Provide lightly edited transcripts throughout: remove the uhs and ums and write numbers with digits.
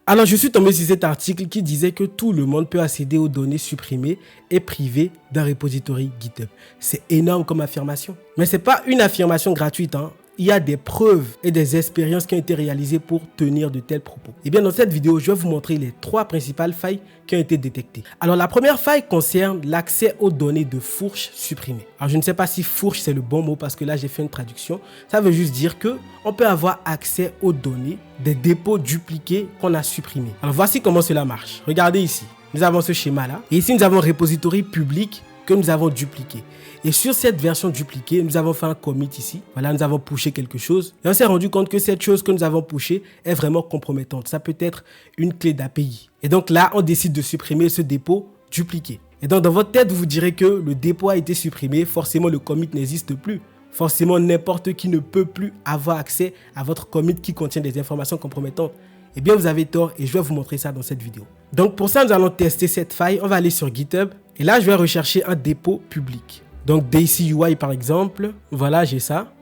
Alors, je suis tombé sur cet article qui disait que tout le monde peut accéder aux données supprimées et privées d'un repository GitHub. C'est énorme comme affirmation. Mais ce n'est pas une affirmation gratuite, hein. Il y a des preuves et des expériences qui ont été réalisées pour tenir de tels propos. Et bien, dans cette vidéo, je vais vous montrer les 3 principales failles qui ont été détectées. Alors, la première faille concerne l'accès aux données de fourche supprimées. Alors, je ne sais pas si fourche c'est le bon mot parce que là, j'ai fait une traduction. Ça veut juste dire que on peut avoir accès aux données des dépôts dupliqués qu'on a supprimés. Alors, voici comment cela marche. Regardez ici. Nous avons ce schéma-là. Et ici, nous avons un repository public que nous avons dupliqué. Et sur cette version dupliquée, nous avons fait un commit ici. Voilà, nous avons pushé quelque chose. Et on s'est rendu compte que cette chose que nous avons pushée est vraiment compromettante. Ça peut être une clé d'API. Et donc là, on décide de supprimer ce dépôt dupliqué. Et donc dans votre tête, vous vous direz que le dépôt a été supprimé. Forcément, le commit n'existe plus. Forcément, n'importe qui ne peut plus avoir accès à votre commit qui contient des informations compromettantes. Eh bien, vous avez tort et je vais vous montrer ça dans cette vidéo. Donc pour ça, nous allons tester cette faille. On va aller sur GitHub. Et là, je vais rechercher un dépôt public. Donc Daisy UI par exemple, voilà, j'ai ça.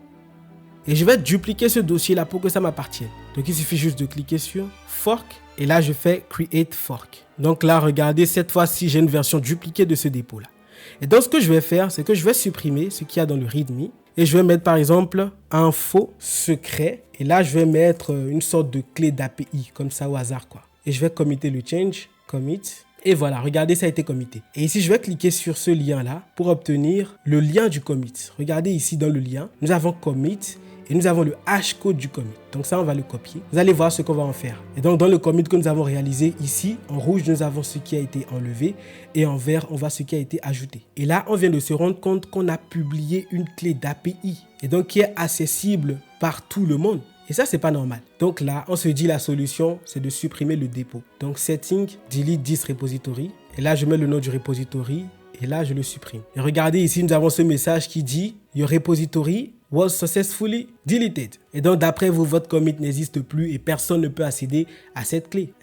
Et je vais dupliquer ce dossier-là pour que ça m'appartienne. Donc il suffit juste de cliquer sur Fork. Et là, je fais Create Fork. Donc là, regardez, cette fois-ci, j'ai une version dupliquée de ce dépôt-là. Et donc ce que je vais faire, c'est que je vais supprimer ce qu'il y a dans le README. Et je vais mettre par exemple info secret. Et là, je vais mettre une sorte de clé d'API, comme ça au hasard quoi. Et je vais committer le change, commit. Et voilà, regardez, ça a été commité. Et ici, je vais cliquer sur ce lien-là pour obtenir le lien du commit. Regardez ici dans le lien, nous avons commit et nous avons le hashcode du commit. Donc ça, on va le copier. Vous allez voir ce qu'on va en faire. Et donc, dans le commit que nous avons réalisé ici, en rouge, nous avons ce qui a été enlevé et en vert, on voit ce qui a été ajouté. Et là, on vient de se rendre compte qu'on a publié une clé d'API et donc qui est accessible par tout le monde. Et ça, c'est pas normal. Donc là, on se dit la solution, c'est de supprimer le dépôt. Donc setting, delete this repository. Et là, je mets le nom du repository. Et là, je le supprime. Et regardez ici, nous avons ce message qui dit Your repository was successfully deleted. Et donc, d'après vous, votre commit n'existe plus et personne ne peut accéder à cette clé.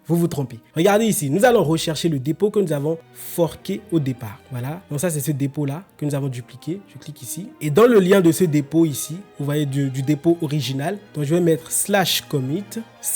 Vous vous trompez. Regardez ici, nous allons rechercher le dépôt que nous avons forqué au départ. Voilà, donc ça c'est ce dépôt-là que nous avons dupliqué. Je clique ici. Et dans le lien de ce dépôt ici, vous voyez du dépôt original. Donc je vais mettre /commit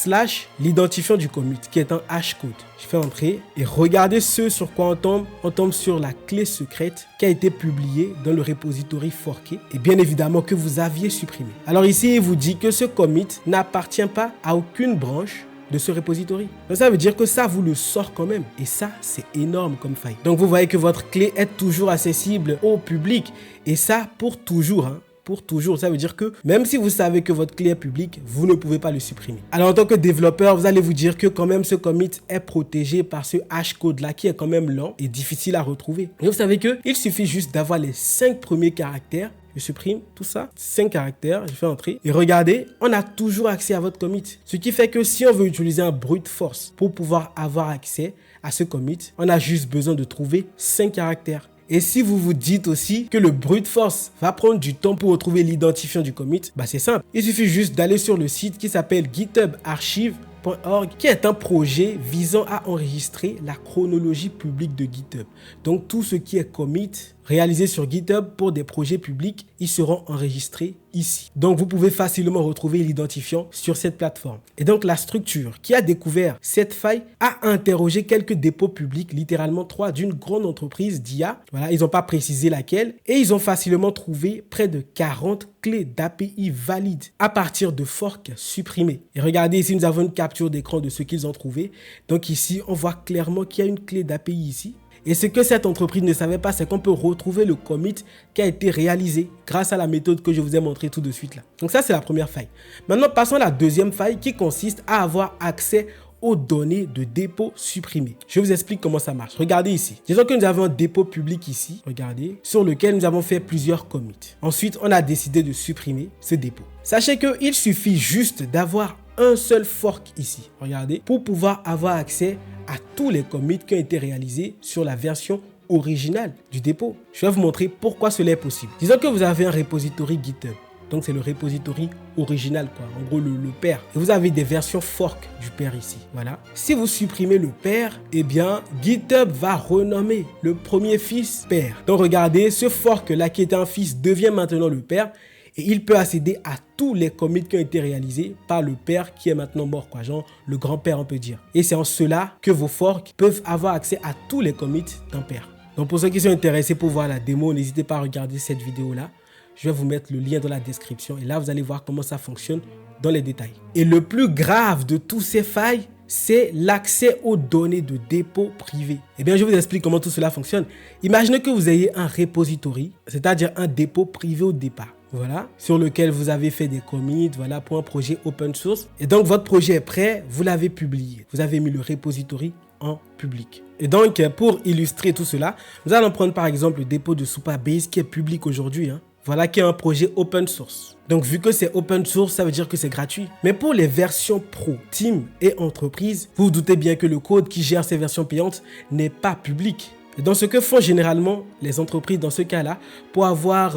/ l'identifiant du commit qui est un hashcode. Je fais entrer et regardez ce sur quoi on tombe. On tombe sur la clé secrète qui a été publiée dans le repository forqué et bien évidemment que vous aviez supprimé. Alors ici, il vous dit que ce commit n'appartient pas à aucune branche de ce repository. Donc ça veut dire que ça vous le sort quand même. Et ça, c'est énorme comme faille. Donc vous voyez que votre clé est toujours accessible au public. Et ça, pour toujours, hein. Pour toujours. Ça veut dire que même si vous savez que votre clé est publique, vous ne pouvez pas le supprimer. Alors en tant que développeur, vous allez vous dire que quand même ce commit est protégé par ce hashcode là qui est quand même lent et difficile à retrouver. Et vous savez que il suffit juste d'avoir les 5 premiers caractères. Je supprime tout ça, 5 caractères, je fais entrer. Et regardez, on a toujours accès à votre commit. Ce qui fait que si on veut utiliser un brute force pour pouvoir avoir accès à ce commit, on a juste besoin de trouver 5 caractères. Et si vous vous dites aussi que le brute force va prendre du temps pour retrouver l'identifiant du commit, bah c'est simple. Il suffit juste d'aller sur le site qui s'appelle githubarchive.org, qui est un projet visant à enregistrer la chronologie publique de GitHub. Donc tout ce qui est commit réalisé sur GitHub pour des projets publics, ils seront enregistrés ici. Donc vous pouvez facilement retrouver l'identifiant sur cette plateforme. Et donc la structure qui a découvert cette faille a interrogé quelques dépôts publics, littéralement 3, d'une grande entreprise d'IA. Voilà, ils n'ont pas précisé laquelle. Et ils ont facilement trouvé près de 40 clés d'API valides à partir de forks supprimés. Et regardez ici, nous avons une capture d'écran de ce qu'ils ont trouvé. Donc ici, on voit clairement qu'il y a une clé d'API ici. Et ce que cette entreprise ne savait pas, c'est qu'on peut retrouver le commit qui a été réalisé grâce à la méthode que je vous ai montrée tout de suite là. Donc ça, c'est la première faille. Maintenant, passons à la deuxième faille qui consiste à avoir accès aux données de dépôt supprimés. Je vous explique comment ça marche. Regardez ici. Disons que nous avons un dépôt public ici, regardez, sur lequel nous avons fait plusieurs commits. Ensuite, on a décidé de supprimer ce dépôt. Sachez qu'il suffit juste d'avoir un seul fork ici, regardez, pour pouvoir avoir accès à tous les commits qui ont été réalisés sur la version originale du dépôt. Je vais vous montrer pourquoi cela est possible. Disons que vous avez un repository GitHub. Donc c'est le repository original quoi, en gros le père. Et vous avez des versions fork du père ici, voilà. Si vous supprimez le père, eh bien GitHub va renommer le premier fils père. Donc regardez, ce fork là qui était un fils devient maintenant le père. Et il peut accéder à tous les commits qui ont été réalisés par le père qui est maintenant mort, quoi, genre le grand-père on peut dire. Et c'est en cela que vos forks peuvent avoir accès à tous les commits d'un père. Donc pour ceux qui sont intéressés pour voir la démo, n'hésitez pas à regarder cette vidéo-là. Je vais vous mettre le lien dans la description et là vous allez voir comment ça fonctionne dans les détails. Et le plus grave de tous ces failles, c'est l'accès aux données de dépôt privé. Eh bien, je vous explique comment tout cela fonctionne. Imaginez que vous ayez un repository, c'est-à-dire un dépôt privé au départ. Voilà, sur lequel vous avez fait des commits, voilà, pour un projet open source. Et donc, votre projet est prêt, vous l'avez publié. Vous avez mis le repository en public. Et donc, pour illustrer tout cela, nous allons prendre par exemple le dépôt de Supabase qui est public aujourd'hui, Voilà, qui est un projet open source. Donc, vu que c'est open source, ça veut dire que c'est gratuit. Mais pour les versions pro, team et entreprise, vous vous doutez bien que le code qui gère ces versions payantes n'est pas public. Et dans ce que font généralement les entreprises dans ce cas-là, pour avoir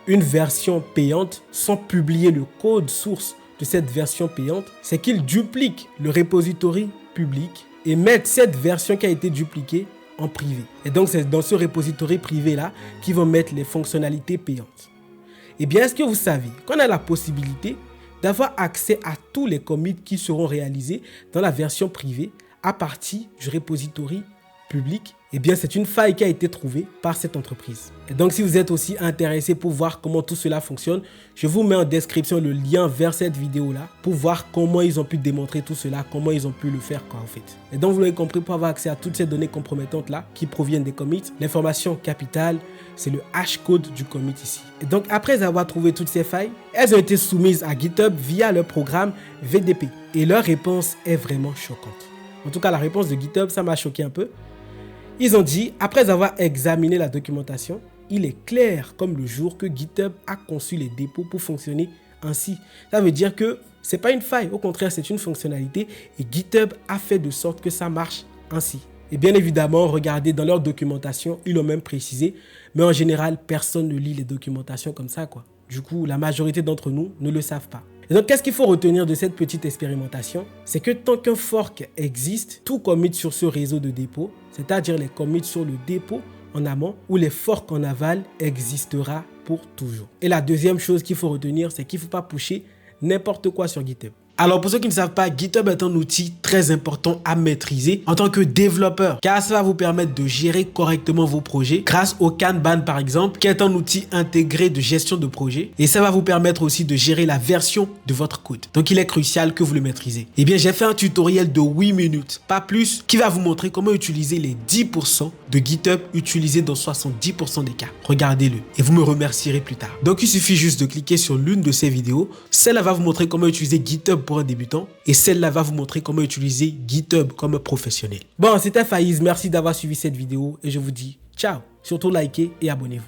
une version payante sans publier le code source de cette version payante, c'est qu'ils dupliquent le repository public et mettent cette version qui a été dupliquée en privé. Et donc, c'est dans ce repository privé-là qu'ils vont mettre les fonctionnalités payantes. Eh bien, est-ce que vous savez qu'on a la possibilité d'avoir accès à tous les commits qui seront réalisés dans la version privée à partir du repository public? Eh bien, c'est une faille qui a été trouvée par cette entreprise. Et donc, si vous êtes aussi intéressé pour voir comment tout cela fonctionne, je vous mets en description le lien vers cette vidéo-là pour voir comment ils ont pu démontrer tout cela, comment ils ont pu le faire, quoi, en fait. Et donc, vous l'avez compris, pour avoir accès à toutes ces données compromettantes-là qui proviennent des commits, l'information capitale, c'est le hashcode du commit ici. Et donc, après avoir trouvé toutes ces failles, elles ont été soumises à GitHub via leur programme VDP. Et leur réponse est vraiment choquante. En tout cas, la réponse de GitHub, ça m'a choqué un peu. Ils ont dit, après avoir examiné la documentation, il est clair comme le jour que GitHub a conçu les dépôts pour fonctionner ainsi. Ça veut dire que ce n'est pas une faille, au contraire, c'est une fonctionnalité et GitHub a fait de sorte que ça marche ainsi. Et bien évidemment, regardez dans leur documentation, ils l'ont même précisé, mais en général, personne ne lit les documentations comme ça, quoi. Du coup, la majorité d'entre nous ne le savent pas. Et donc, qu'est-ce qu'il faut retenir de cette petite expérimentation? C'est que tant qu'un fork existe, tout commit sur ce réseau de dépôt, c'est-à-dire les commits sur le dépôt en amont ou les forks en aval, existera pour toujours. Et la deuxième chose qu'il faut retenir, c'est qu'il ne faut pas pusher n'importe quoi sur GitHub. Alors pour ceux qui ne savent pas, GitHub est un outil très important à maîtriser en tant que développeur car ça va vous permettre de gérer correctement vos projets grâce au Kanban par exemple qui est un outil intégré de gestion de projet et ça va vous permettre aussi de gérer la version de votre code. Donc il est crucial que vous le maîtrisez. Eh bien j'ai fait un tutoriel de 8 minutes, pas plus, qui va vous montrer comment utiliser les 10% de GitHub utilisés dans 70% des cas. Regardez-le et vous me remercierez plus tard. Donc il suffit juste de cliquer sur l'une de ces vidéos. Celle-là va vous montrer comment utiliser GitHub pour un débutant et celle-là va vous montrer comment utiliser GitHub comme un professionnel. Bon, c'était Faiz, merci d'avoir suivi cette vidéo et je vous dis ciao. Surtout likez et abonnez-vous.